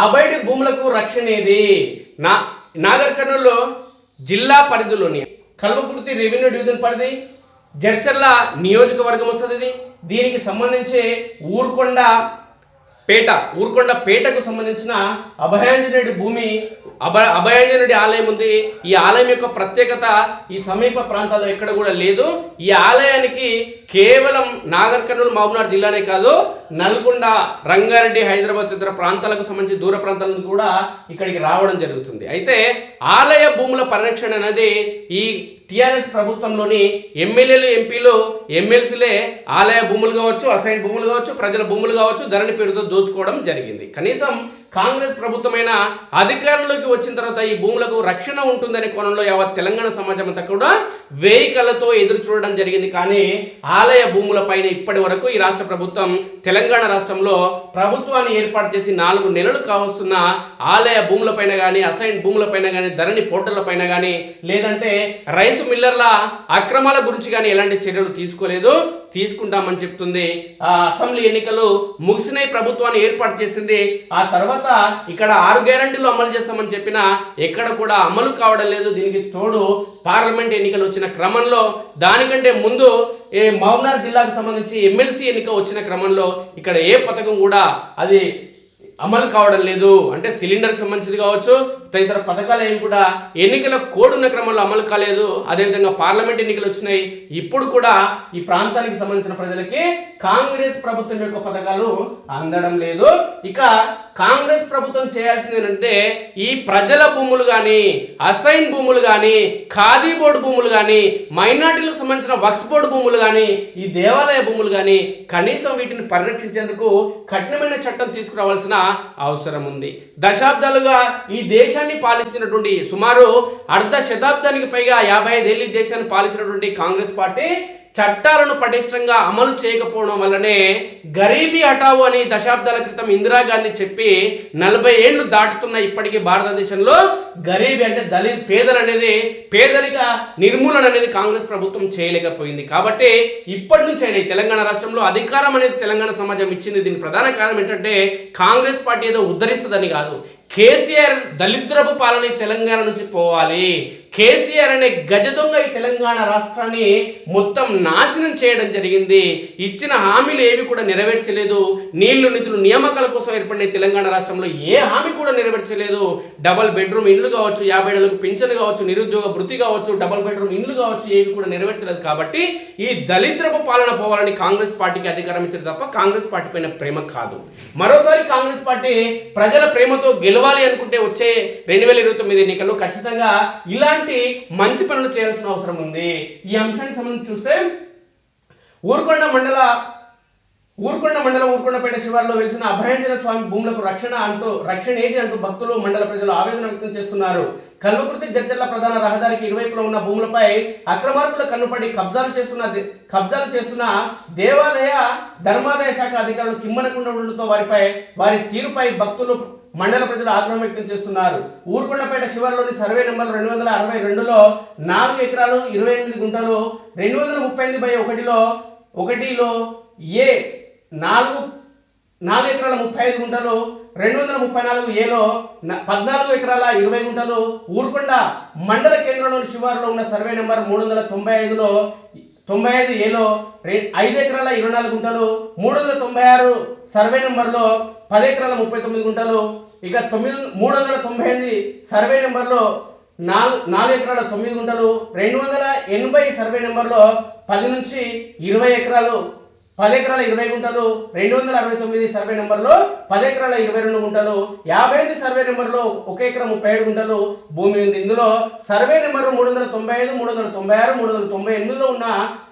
అబైడి భూములకు రక్షణ ఏది? నాగర్ కర్నూలు జిల్లా పరిధిలోని కల్వకుర్తి రెవెన్యూ డివిజన్ పరిధి జడ్చర్ల నియోజకవర్గం వస్తుంది. దీనికి సంబంధించి ఊరుకొండ పేటకు సంబంధించిన అభయాంజనేయుడి భూమి అభయాంజనేయుడి ఆలయం ఉంది. ఈ ఆలయం యొక్క ప్రత్యేకత ఈ సమీప ప్రాంతాల్లో ఎక్కడ కూడా లేదు. ఈ ఆలయానికి కేవలం నాగర్ కర్నూలు మహబూబ్నగర్ జిల్లానే కాదు, నల్గొండ, రంగారెడ్డి, హైదరాబాద్ ఇతర ప్రాంతాలకు సంబంధించి దూర ప్రాంతాల నుంచి కూడా ఇక్కడికి రావడం జరుగుతుంది. అయితే ఆలయ భూముల పరిరక్షణ అనేది ఈ టిఆర్ఎస్ ప్రభుత్వంలోని ఎమ్మెల్యేలు, ఎంపీలు, ఎమ్మెల్సీలే ఆలయ భూములు కావచ్చు, అసైన్ భూములు కావచ్చు, ప్రజల భూములు కావచ్చు ధరణి పేరుతో దోచుకోవడం జరిగింది. కనీసం కాంగ్రెస్ ప్రభుత్వమైన అధికారంలోకి వచ్చిన తర్వాత ఈ భూములకు రక్షణ ఉంటుందనే కోణంలో యావత్ తెలంగాణ సమాజం అంతా కూడా వేయి కళ్ళతో ఎదురు చూడడం జరిగింది. కానీ ఆలయ భూములపైన ఇప్పటి వరకు ఈ రాష్ట్ర ప్రభుత్వం తెలంగాణ రాష్ట్రంలో ప్రభుత్వాన్ని ఏర్పాటు చేసి 4 నెలలు కావస్తున్న ఆలయ భూములపైన కానీ, అసైన్ భూములపైన కానీ, ధరణి పోర్టళ్లపైన కానీ, లేదంటే రైసు మిల్లర్ల అక్రమాల గురించి కానీ ఎలాంటి చర్యలు తీసుకోలేదు. తీసుకుంటామని చెప్తుంది. అసెంబ్లీ ఎన్నికలు ముగిసినాయి, ప్రభుత్వాన్ని ఏర్పాటు చేసింది. ఆ తర్వాత ఇక్కడ 6 గ్యారంటీలు అమలు చేస్తామని చెప్పినా ఎక్కడ కూడా అమలు కావడం లేదు. దీనికి తోడు పార్లమెంట్ ఎన్నికలు వచ్చిన క్రమంలో, దానికంటే ముందు మహబూబ్నగర్ జిల్లాకు సంబంధించి ఎమ్మెల్సీ ఎన్నిక వచ్చిన క్రమంలో ఇక్కడ ఏ పథకం కూడా అది అమలు కావడం లేదు. అంటే సిలిండర్కి సంబంధించింది కావచ్చు, తదితర పథకాలు ఏమి కూడా ఎన్నికల కోడ్ ఉన్న క్రమంలో అమలు కాలేదు. అదేవిధంగా పార్లమెంట్ ఎన్నికలు వచ్చినాయి, ఇప్పుడు కూడా ఈ ప్రాంతానికి సంబంధించిన ప్రజలకి కాంగ్రెస్ ప్రభుత్వం యొక్క పథకాలు అందడం లేదు. ఇక కాంగ్రెస్ ప్రభుత్వం చేయాల్సింది ఏంటంటే ఈ ప్రజల భూములు కానీ, అసైన్ భూములు కానీ, ఖాదీ బోర్డు భూములు కానీ, మైనార్టీలకు సంబంధించిన వక్స్ బోర్డు భూములు కానీ, ఈ దేవాలయ భూములు కానీ కనీసం వీటిని పరిరక్షించేందుకు కఠినమైన చట్టం తీసుకురావాల్సిన అవసరం ఉంది. దశాబ్దాలుగా ఈ దేశాన్ని పాలిస్తున్నటువంటి, సుమారు అర్ధ శతాబ్దానికి పైగా 55 ఏళ్ళు ఈ దేశాన్ని పాలించినటువంటి కాంగ్రెస్ పార్టీ చట్టాలను పటిష్టంగా అమలు చేయకపోవడం వల్లనే గరీబీ హఠావు అని దశాబ్దాల క్రితం ఇందిరాగాంధీ చెప్పి 40 ఏళ్లు దాటుతున్న ఇప్పటికీ భారతదేశంలో గరీబీ అంటే పేదలు అనేది, పేదరిక నిర్మూలన అనేది కాంగ్రెస్ ప్రభుత్వం చేయలేకపోయింది. కాబట్టి ఇప్పటి నుంచి అయినా తెలంగాణ రాష్ట్రంలో అధికారం అనేది తెలంగాణ సమాజం ఇచ్చింది. దీని ప్రధాన కారణం ఏంటంటే కాంగ్రెస్ పార్టీ ఏదో ఉద్ధరిస్తుందని కాదు, కేసీఆర్ దళిద్రపు పాలన తెలంగాణ నుంచి పోవాలి. కేసీఆర్ అనే గజ దొంగ ఈ తెలంగాణ రాష్ట్రాన్ని మొత్తం నాశనం చేయడం జరిగింది. ఇచ్చిన హామీలు ఏవి కూడా నెరవేర్చలేదు. నీళ్లు, నిధులు, నియామకాల కోసం ఏర్పడిన తెలంగాణ రాష్ట్రంలో ఏ హామీ కూడా నెరవేర్చలేదు. డబల్ బెడ్రూమ్ ఇండ్లు కావచ్చు, 50 ఏళ్లకు పింఛను కావచ్చు, నిరుద్యోగ భృతి కావచ్చు, డబల్ బెడ్రూమ్ ఇండ్లు కావచ్చు, ఏవి కూడా నెరవేర్చలేదు. కాబట్టి ఈ దళిద్రపు పాలన పోవాలని కాంగ్రెస్ పార్టీకి అధికారం ఇచ్చారు తప్ప కాంగ్రెస్ పార్టీ పైన ప్రేమ కాదు. మరోసారి కాంగ్రెస్ పార్టీ ప్రజల ప్రేమతో గెలవాలి అనుకుంటే వచ్చే 2029 ఎన్నికల్లో ఖచ్చితంగా ఇలాంటి మంచి పనులు చేయాల్సిన అవసరం ఉంది. ఈ అంశానికి సంబంధించి చూస్తే ఊరుకొండ మండలం ఊరుకొండపేట శివారులో వెలిసిన అభయాంజనేయ స్వామి భూములకు రక్షణ ఏది అంటూ భక్తులు, మండల ప్రజలు ఆవేదన వ్యక్తం చేస్తున్నారు. కల్వకుర్తి జడ్చర్ల ప్రధాన రహదారికి ఇరువైపులా ఉన్న భూములపై అక్రమార్కుల కన్నుపడి కబ్జాలు చేస్తున్న దేవాలయ ధర్మాదాయ శాఖ అధికారులు కిమ్మనకుండా ఉండడంతో వారి తీరుపై భక్తులు, మండల ప్రజలు ఆగ్రహం వ్యక్తం చేస్తున్నారు. ఊరుకొండపేట శివారులోని సర్వే నెంబర్ 262లో 4 ఎకరాలు 28 గుంటలు, 235/1లో ఏ 4 ఎకరాల 35 గుంటలు, 234 14 ఎకరాల 20 గుంటలు ఊరుకొండ మండల కేంద్రంలోని శివారులో ఉన్న సర్వే నెంబర్ 395లో 5 ఎకరాల 24 గుంటలు, 396 సర్వే నెంబర్లో 10 ఎకరాల 39 గుంటలు, ఇక 398 సర్వే నెంబర్లో 4 ఎకరాల 9 గుంటలు, 280 సర్వే నెంబర్లో 10 నుంచి 20 ఎకరాలు 10 ఎకరాల 20 గుంటలు, 269 సర్వే నెంబర్లో 10 ఎకరాల 22 గుంటలు, 55 సర్వే నెంబర్లో 1 ఎకరా 37 గుంటలు భూమి ఉంది. ఇందులో సర్వే నెంబర్ 395, 396, 398లో ఉన్న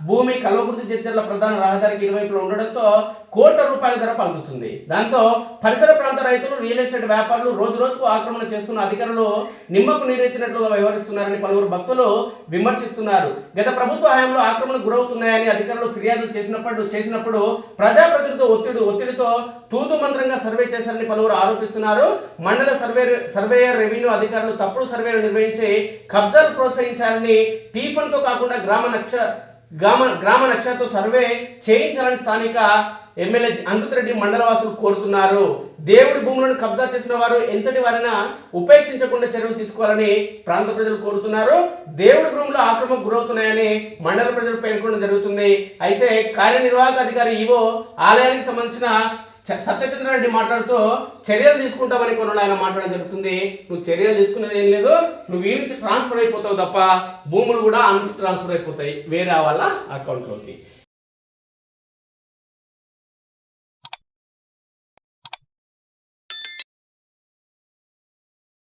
భూమి కల్వకుర్తి జడ్చర్ల ప్రధాన రహదారికి ఇరువైపులో ఉండడంతో కోట్ల రూపాయల ధర పలుకుతుంది. దాంతో పరిసర ప్రాంత రైతులు, రియల్ ఎస్టేట్ వ్యాపారులు రోజు రోజుకు ఆక్రమణ చేస్తున్న అధికారులు నిమ్మకు నీరెత్తినట్లుగా వ్యవహరిస్తున్నారని పలువురు భక్తులు విమర్శిస్తున్నారు. గత ప్రభుత్వ హయాంలో ఆక్రమణకు గురవుతున్నాయని అధికారులు ఫిర్యాదులు చేసినప్పుడు ప్రజాప్రతినిధులతో ఒత్తిడితో తూతు మంత్రంగా సర్వే చేశారని పలువురు ఆరోపిస్తున్నారు. మండల సర్వేయర్, రెవెన్యూ అధికారులు తప్పుడు సర్వేలు నిర్వహించి కబ్జాలు ప్రోత్సహించాలని, టీఫన్తో కాకుండా గ్రామ నక్షతో సర్వే చేయించాలని స్థానిక ఎమ్మెల్యే అంకుతరెడ్డి మండల వాసులు కోరుతున్నారు. దేవుడి భూములను కబ్జా చేసిన వారు ఎంతటి వారైనా ఉపేక్షించకుండా చర్యలు తీసుకోవాలని ప్రాంత ప్రజలు కోరుతున్నారు. దేవుడి భూములు ఆక్రమణకు గురవుతున్నాయని మండల ప్రజలు పేర్కొనడం జరుగుతుంది. అయితే కార్యనిర్వాహక అధికారి ఈవో ఆలయానికి సంబంధించిన సత్యచంద్రారెడ్డి మాట్లాడుతూ చర్యలు తీసుకుంటామని కొన్ని ఆయన మాట్లాడడం జరుగుతుంది. నువ్వు చర్యలు తీసుకునేది ఏం లేదు, నువ్వు ఈ నుంచి ట్రాన్స్ఫర్ అయిపోతావు తప్ప భూములు కూడా ఆ నుంచి ట్రాన్స్ఫర్ అయిపోతాయి వేరే వాళ్ళ అకౌంట్లోకి.